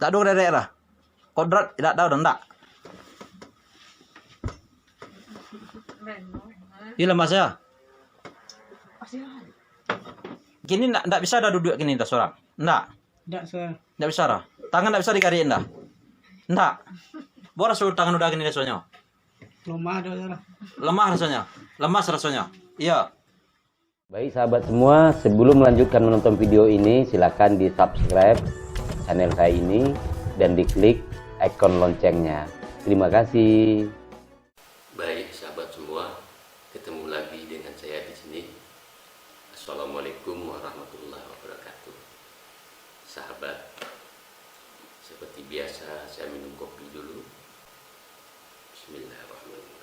Tak ada daerah. Kodrat tidak tahu dan tak. Ini lemas ya. Gini ndak bisa dah duduk gini dah seorang. Ndak. Ndak bisa dah. Tangan ndak bisa digariin dah. Ndak. Boras suruh tangan udah gini rasanya. Lemah rasanya. Lemas rasanya. Iya. Baik sahabat semua, sebelum melanjutkan menonton video ini, silakan di subscribe channel saya ini dan diklik ikon loncengnya. Terima kasih. Baik sahabat semua, ketemu lagi dengan saya di sini. Assalamualaikum warahmatullahi wabarakatuh. Sahabat, seperti biasa saya minum kopi dulu. Bismillahirrahmanirrahim.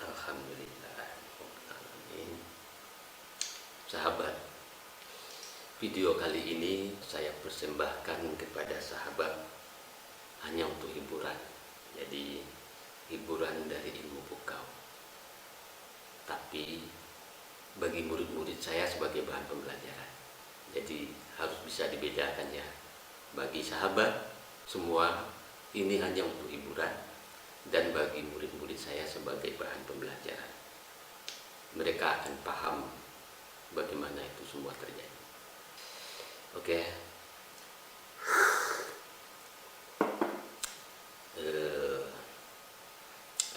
Alhamdulillahirrahmanirrahim. Sahabat, video kali ini saya persembahkan kepada sahabat hanya untuk hiburan. Jadi hiburan dari ilmu pukau. Tapi bagi murid-murid saya sebagai bahan pembelajaran. Jadi harus bisa dibedakan ya. Bagi sahabat semua ini hanya untuk hiburan, dan bagi murid-murid saya sebagai bahan pembelajaran. Mereka akan paham bagaimana itu semua terjadi. Oke.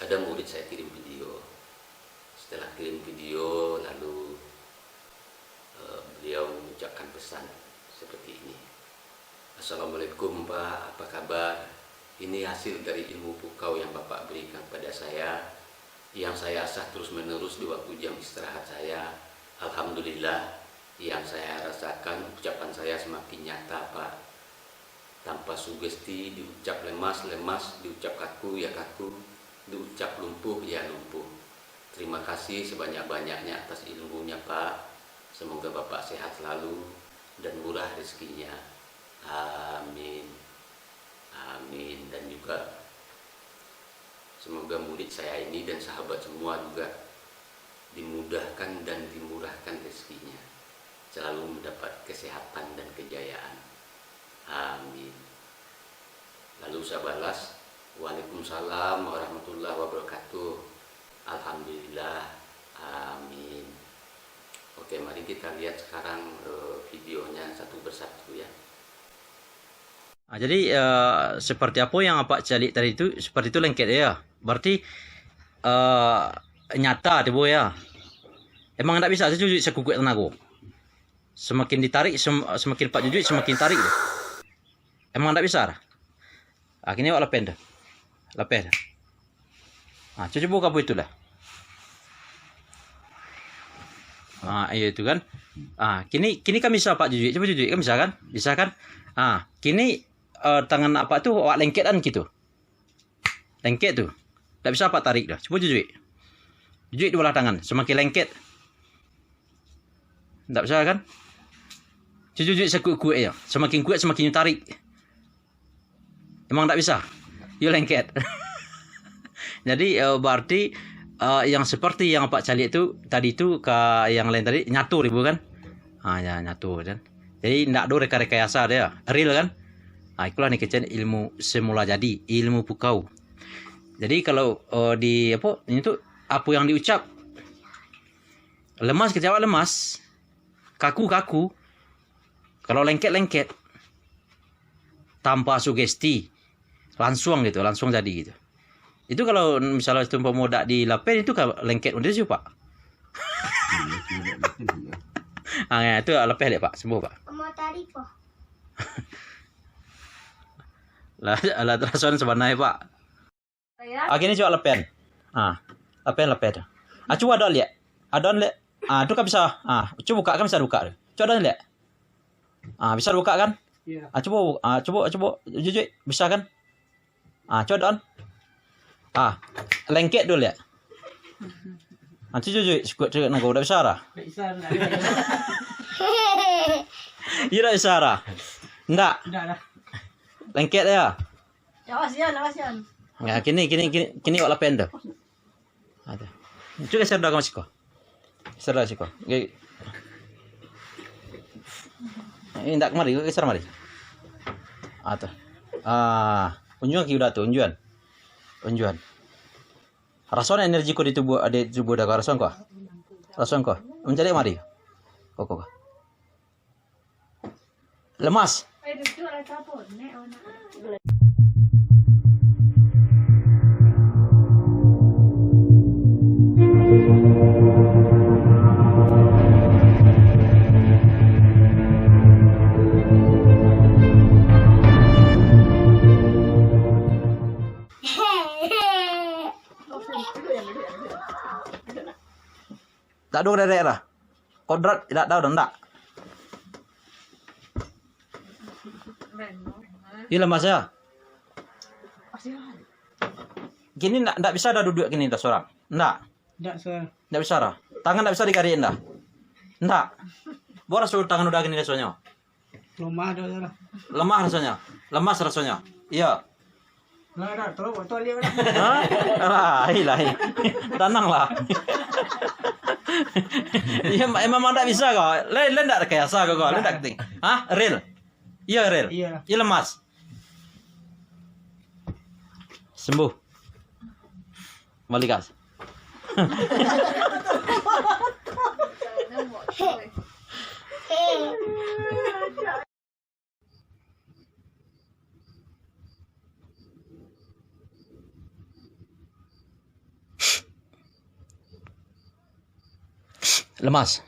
Ada murid saya kirim video. Setelah kirim video, lalu beliau mengucapkan pesan seperti ini. Assalamualaikum Pak, apa kabar? Ini hasil dari ilmu pukau yang Bapak berikan pada saya, yang saya asah terus-menerus di waktu jam istirahat saya. Alhamdulillah, yang saya rasakan ucapan saya semakin nyata Pak. Tanpa sugesti, diucap lemas, diucap kaku ya kaku, diucap lumpuh ya lumpuh. Terima kasih sebanyak-banyaknya atas ilmunya Pak. Semoga Bapak sehat selalu dan murah rezekinya. Amin. Amin. Dan juga semoga murid saya ini dan sahabat semua juga dimudahkan dan dimurahkan rezekinya, selalu mendapat kesehatan dan kejayaan. Amin. Lalu saya balas, Waalaikumsalam warahmatullahi wabarakatuh. Alhamdulillah. Amin. Oke, mari kita lihat sekarang videonya satu persatu ya. Nah, jadi seperti apa yang Pak cari tadi itu, seperti itu lengket ya. Berarti nyata tuh ya. Emang tidak bisa jujur sekukuk tenaga. Semakin ditarik, semakin Pak jujur semakin tarik. Emang tidak bisa. Ah, kini awak lepen dah. Lepen dah. Ah, cuci buka apa itulah. Ah, iya itu kan. Ah, kini kan bisa Pak jujur. Coba jujur kan bisa kan? Bisa kan? Ah, kini tangan apa tuh awak lengket kan gitu. Lengket tuh. Tak bisa apa tarik dah. Coba jujur. Jujur di belah tangan. Semakin lengket. Tak bisa kan? Jujur sekuat-kuat ya. Semakin kuat semakin tarik. Emang tak bisa. You lengket. Jadi berarti yang seperti yang Pak cari itu tadi itu ke yang lain tadi nyatur ibu kan? Ah ya nyatur kan. Jadi tidak ada rekayasa dia. Real kan? Nah, itulah nih kecil ilmu semula jadi, ilmu pukau. Jadi kalau di apa ini tuh apa yang diucap lemas kecewa lemas, kaku. Kalau lengket tanpa sugesti, langsung gitu, langsung jadi gitu. Itu kalau misalnya itu pemuda di lapen itu lengket udah sih Pak. Ah ya, itu lepeh deh Pak, sembuh Pak. Mau tarik Pak. Lah terason sebenarnya Pak. Akhirnya coba lepen. Ah, lepen. Ah, coba ada lihat. Ada lihat. Ah, itu kan bisa. Ah, coba buka kan bisa buka. Coba lihat. Bisa buka kan? Iya. Coba jujur bisa kan? Coba on. Lengket dulu ya. Nanti jujur cukup naga udah bisa lah. Bisa enggak? Iya dah bisa lah. Enggak. Enggak dah. Lengket ya. Awas Yan. Nggak, kini wala pendo. Ada. Cuba saya udah masih kok. Serah sih kok. Ini ndak kemari, geser mari. Atau. Unjuan ki udah tuh, unjuan. Rasakan energi kok di tubuh dah rasakan kok. Rasakan kok. Mencari mari. Kok. Lemas. Tak ada dari daerah. Kodrat tidak tahu dah. Iya lemas ya. Gini ndak bisa dah duduk gini dah seorang. Ndak. Ndak bisa dah. Tangan ndak bisa digariin dah. Ndak. Boras suruh tangan udah gini rasanya. Lemah dah. Lemah rasanya. Lemas rasanya. Iya. Nah, terus botol dia. Lah. Tenang lah. Iya, memang tak bisa kok. Lain tak rekayasa kok. Lain tak ting. Real. Iya real. Iya. Iya lemas. Sembuh. Balik gas. Lemas.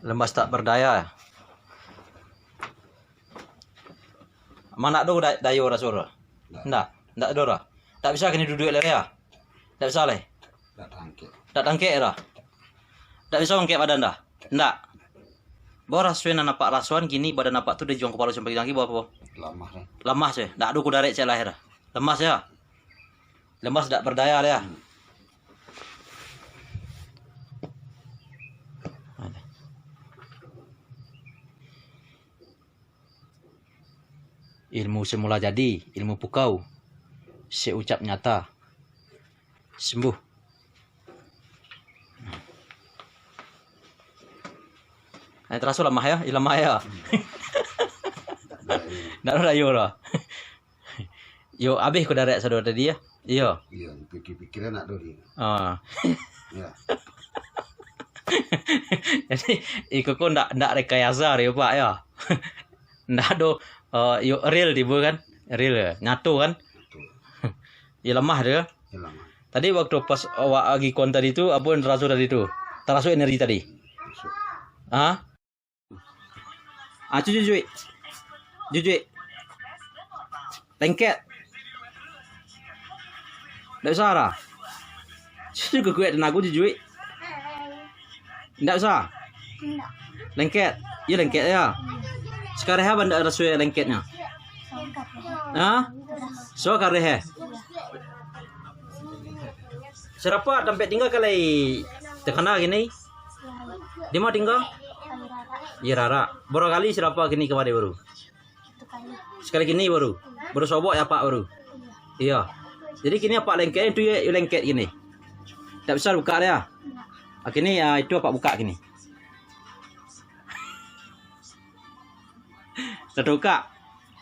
Lemas tak berdaya. Mana do dayo rasura? Ndak dora. Tak bisa kini duduk le ya. Tak bisa le. Tak tangke dah. Tak bisa ongkek badan dah. Ndak. Bawa rasuan nampak rasuan kini badan nampak tu dia juang kepala sampai kaki bawa apa? Lemah sih. Ndak do ku darek cek lahir. Lemas ya. Lemas tak berdaya le ya. Ilmu semula jadi, ilmu pukau. Seucap nyata. Sembuh. Terasa lemah ya, lemah ya. Ndak ada yo lah. Yo habis ku darek saudara tadi ya. Iya. Iya, pikir-pikirnya nak dori. Ya. Jadi ikut kok ndak rekayasa ya Pak ya. Ndak do yo real dibu kan? Real nyatu kan? Ya lemah dia. Ya lama. Tadi waktu pas awak lagi kon tadi tu apa yang terasa tadi tu? Terasa energi tadi. Jujui. Lengket. Ndak bisa lah. Juga gue tenaga jujui. Ndak bisa. Lengket. Iya lengket ya. Sekarang apa ndak rasa lengketnya? So kareh. Serapa sampai tinggal kali tekana gini? Di mana tinggal? Ya Rara. Baru kali serapa gini kemarin baru? Sekali gini baru. Baru sobok ya Pak baru. Iya. Jadi kini apa lengket itu ya lengket gini. Tak bisa buka dia. Kini itu apa buka gini? Tertukar.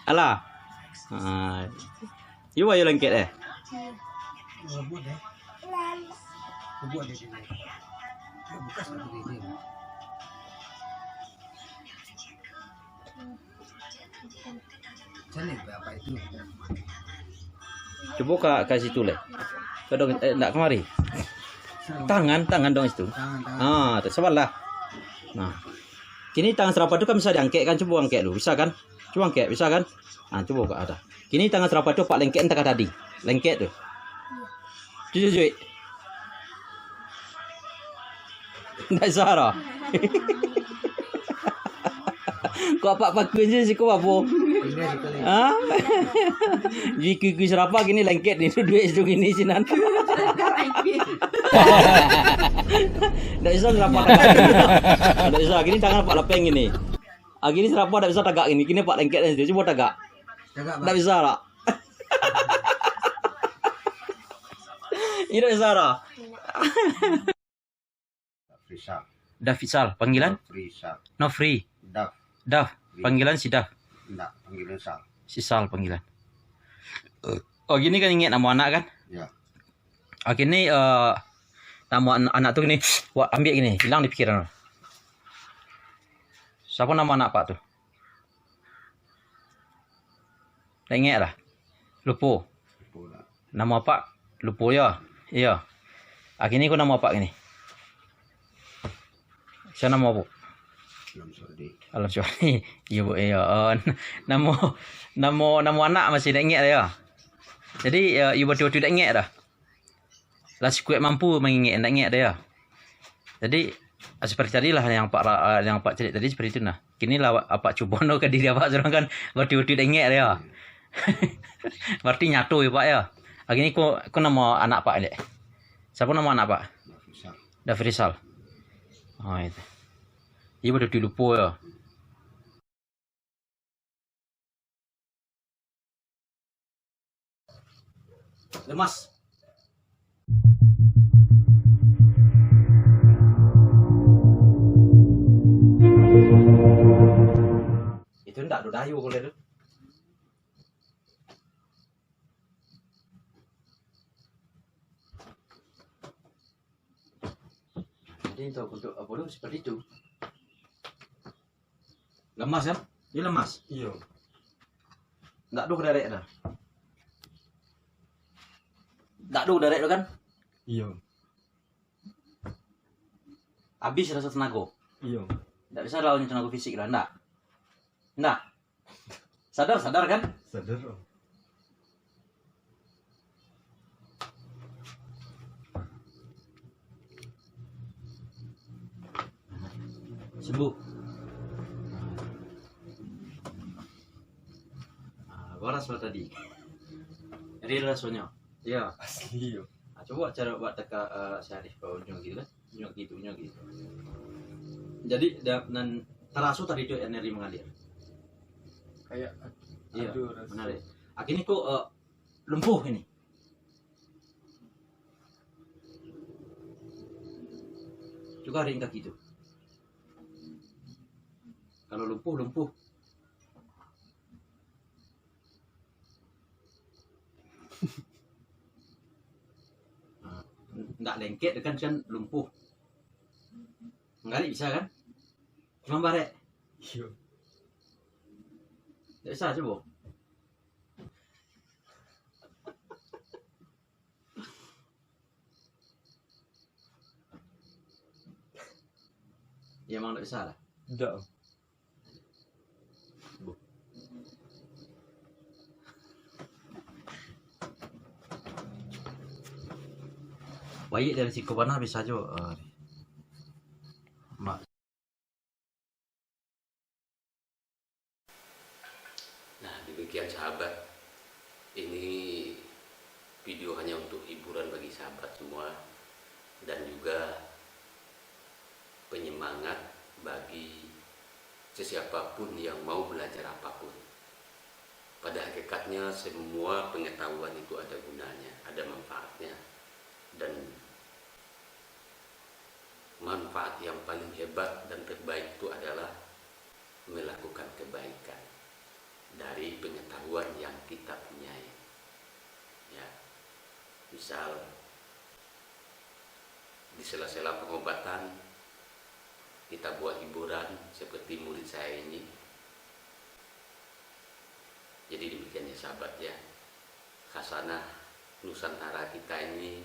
Alah. You ayo lengket eh. Buat deh. Buat deh sini. Bekas lagi dia. Jadi apa itu? Coba kasih tu leh. Kau dong nak kemari. Tangan dong itu. Tak sabarlah. Nah. Kini tangan serapat tu kan bisa diangkat kan, coba angkat dulu. Bisa kan? Coba angkat, bisa kan? Coba kau ada. Kini tangan serapat tu pak lengket entah tadi. Lengket tu. Cuy. Tak salah. Kau apa pakai je sih kau apa? Jiki serapa gini lengket ni tu duit sedung ini sinan. Tak bisa serapa tagak. Tak bisa gini tangan pak lepeng ini. Gini serapa tak bisa tagak ini. Kini pak lengket ni coba tagak. Tak bisa lah. Ini tak bisa lah. Frisal. David Sal, panggilan? Frisal. No free. Daf. Panggilan si Daf. Enggak, panggilan Sal. Si Sal panggilan. Oh gini kan ingat nama anak kan? Ya. Gini nama anak tu gini. Wah, ambil gini, hilang di pikiran. Siapa nama anak pak tu? Tak ingat lah. Lupa. Bola. Nama pak lupa ya. Iya. Gini kau nama pak gini. Siapa nama apa? Belum sorry. Alam Syuhri. Ya bu ya. Nama anak masih tak ingat ya. Jadi you betul-betul tak ingat dah. Lah kuat mampu mengingat tak ingat dah ya. Jadi seperti tadilah yang pak cerita tadi seperti itu nah. Kini lah apa cuba no ke diri apa seorang kan betul-betul tak ingat dah ya. Berarti nyatu ya pak ya. Gini ku nama anak pak ni. Siapa nama anak pak? Frisal. David Rizal. Oh itu. Ia betul-betul lupa ya. Lemas. Itu ndak ada dayu kalau itu. Jadi untuk apa tu seperti itu. Lemas kan? Dia lemas. Iya. Ndak ada derek dah. Ndak ada derek tu kan? Iya. Habis rasa tenaga. Iya. Ndak bisa lawan tenaga fisik lah, ndak. Ndak. Sadar kan? Sadar. Sembuh. Waras lah tadi. Real rasanya. Ya. Asli yo. Coba cara buat teka Syarif ke ujung gitu kan. Ujung gitu. Jadi dan terasa tadi itu energi mengalir. Kayak Iya, menarik. Akhirnya kok lumpuh ini. Juga ring kaki itu. Kalau lumpuh. Nggak lengket kan lumpuh. Enggak bisa kan? Cuma barek. iya. Nggak bisa coba. Ya emang nggak bisa lah. Enggak. Baik dari si Kobana bisa aja. Mak. Nah, demikian sahabat. Ini video hanya untuk hiburan bagi sahabat semua dan juga penyemangat bagi sesiapapun yang mau belajar apapun. Pada hakikatnya semua pengetahuan itu ada gunanya, ada manfaatnya. Dan manfaat yang paling hebat dan terbaik itu adalah melakukan kebaikan. dari pengetahuan yang kita punyai. Ya, misal di sela-sela pengobatan kita buat hiburan seperti murid saya ini. Jadi demikian ya sahabat ya, khasanah Nusantara kita ini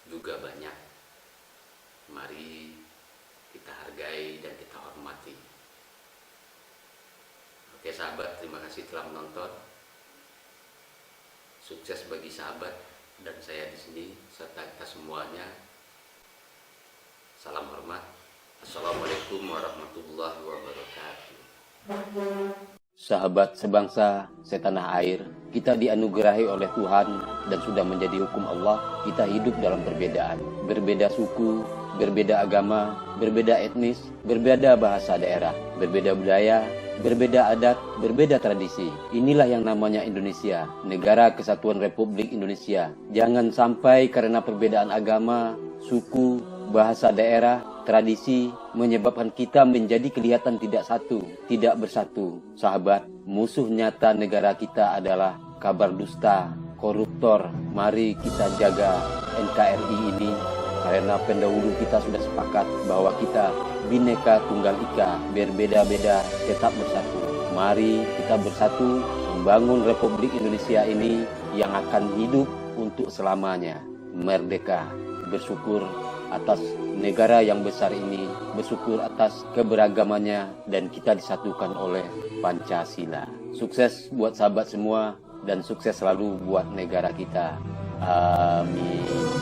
juga banyak. Mari kita hargai dan kita hormati. Oke sahabat, terima kasih telah menonton. Sukses bagi sahabat dan saya di sini serta kita semuanya. Salam hormat. Assalamualaikum warahmatullahi wabarakatuh. Sahabat sebangsa, setanah air, kita dianugerahi oleh Tuhan dan sudah menjadi hukum Allah. Kita hidup dalam perbedaan, berbeda suku, berbeda agama, berbeda etnis, berbeda bahasa daerah, berbeda budaya, berbeda adat, berbeda tradisi. Inilah yang namanya Indonesia, Negara Kesatuan Republik Indonesia. Jangan sampai karena perbedaan agama, suku, bahasa daerah, tradisi menyebabkan kita menjadi kelihatan tidak satu, tidak bersatu. Sahabat, musuh nyata negara kita adalah kabar dusta, koruptor. Mari kita jaga NKRI ini, karena pendahulu kita sudah sepakat bahwa kita Bhinneka Tunggal Ika, berbeda-beda tetap bersatu. Mari kita bersatu membangun Republik Indonesia ini yang akan hidup untuk selamanya. Merdeka, bersyukur atas negara yang besar ini, bersyukur atas keberagamannya, dan kita disatukan oleh Pancasila. Sukses buat sahabat semua, dan sukses selalu buat negara kita. Amin.